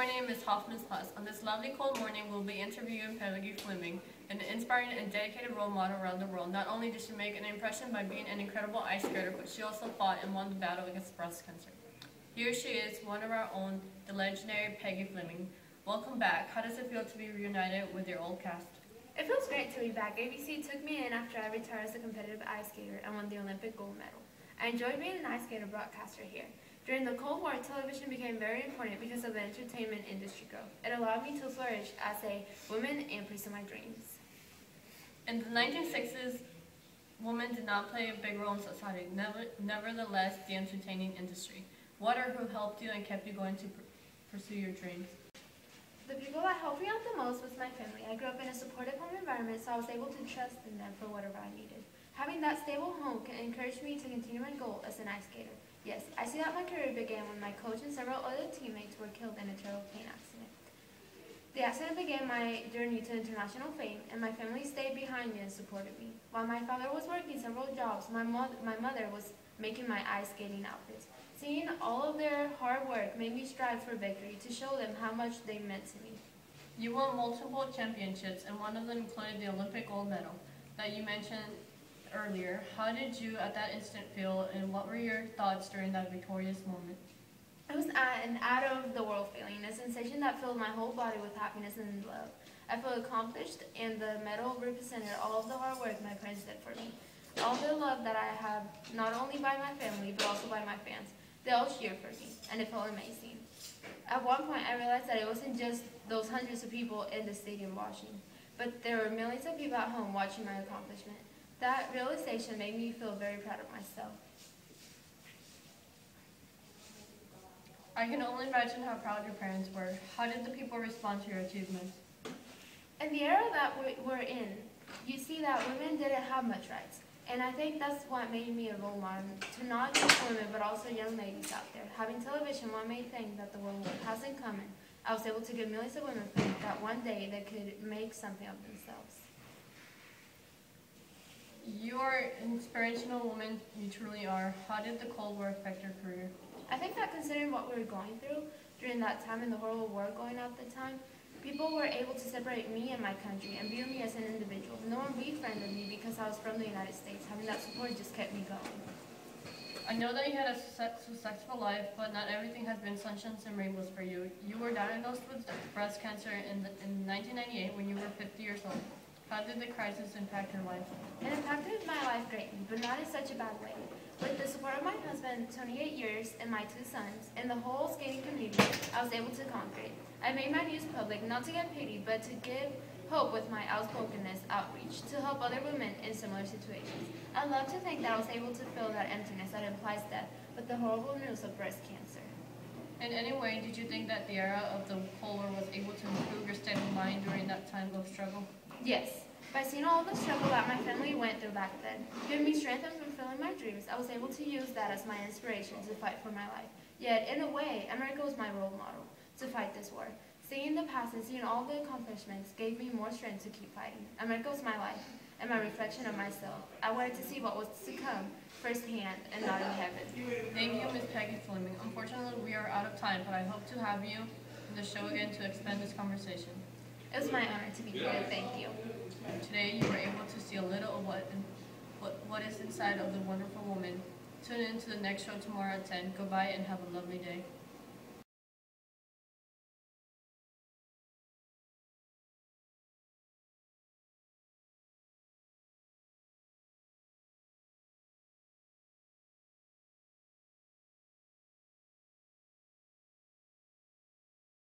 morning, Ms. Hoffman's class. On this lovely cold morning, we'll be interviewing Peggy Fleming, an inspiring and dedicated role model around the world. Not only did she make an impression by being an incredible ice skater, but she also fought and won the battle against breast cancer. Here she is, one of our own, the legendary Peggy Fleming. Welcome back. How does it feel to be reunited with your old cast? It feels great to be back. ABC took me in after I retired as a competitive ice skater and won the Olympic gold medal. I enjoyed being an ice skater broadcaster here. During the Cold War, television became very important because of the entertainment industry growth. It allowed me to flourish as a woman and pursue my dreams. In the 1960s, women did not play a big role in society. Nevertheless, the entertaining industry. What or who helped you and kept you going to pursue your dreams? The people that helped me out the most was my family. I grew up in a supportive home environment, so I was able to trust in them for whatever I needed. Having that stable home encouraged me to continue my goal as an ice skater. Yes, I see that my career began when my coach and several other teammates were killed in a terrible plane accident. The accident began my journey to international fame, and my family stayed behind me and supported me. While my father was working several jobs, my mother was making my ice skating outfits. Seeing all of their hard work made me strive for victory to show them how much they meant to me. You won multiple championships, and one of them included the Olympic gold medal that you mentioned earlier. How did you at that instant feel, and what were your thoughts during that victorious moment? It was an out-of-the-world feeling, a sensation that filled my whole body with happiness and love. I felt accomplished, and the medal represented all of the hard work my parents did for me. All the love that I have, not only by my family, but also by my fans. They all cheered for me, and it felt amazing. At one point, I realized that it wasn't just those hundreds of people in the stadium watching, but there were millions of people at home watching my accomplishment. That realization made me feel very proud of myself. I can only imagine how proud your parents were. How did the people respond to your achievements? In the era that we're in, you see that women didn't have much rights. And I think that's what made me a role model, to not just women, but also young ladies out there. Having television, one may think that the world has in common. I was able to give millions of women faith that one day they could make something of themselves. You are an inspirational woman, you truly are. How did the Cold War affect your career? I think that considering what we were going through during that time and the horrible war going on at the time, people were able to separate me and my country and view me as an individual. No one befriended me because I was from the United States. Having that support just kept me going. I know that you had a successful life, but not everything has been sunshines and rainbows for you. You were diagnosed with breast cancer in 1998 when you were 50 years old. How did the crisis impact your life? It impacted my life greatly, but not in such a bad way. With the support of my husband, 28 years, and my 2 sons, and the whole skating community, I was able to conquer it. I made my views public, not to get pity, but to give hope with my outspokenness outreach, to help other women in similar situations. I love to think that I was able to fill that emptiness that implies death with the horrible news of breast cancer. In any way, did you think that the era of the Cold War was able to improve your state of mind during that time of struggle? Yes. By seeing all the struggle that my family went through back then, giving me strength and fulfilling my dreams, I was able to use that as my inspiration to fight for my life. Yet, in a way, America was my role model to fight this war. Seeing the past and seeing all the accomplishments gave me more strength to keep fighting. America was my life and my reflection of myself. I wanted to see what was to come firsthand and not in heaven. Thank you, Ms. Peggy Fleming. Unfortunately, we are out of time, but I hope to have you in the show again to expand this conversation. It was my honor to be here. Thank you. Today, you were able to see a little of what is inside of the wonderful woman. Tune in to the next show tomorrow at 10. Goodbye and have a lovely day.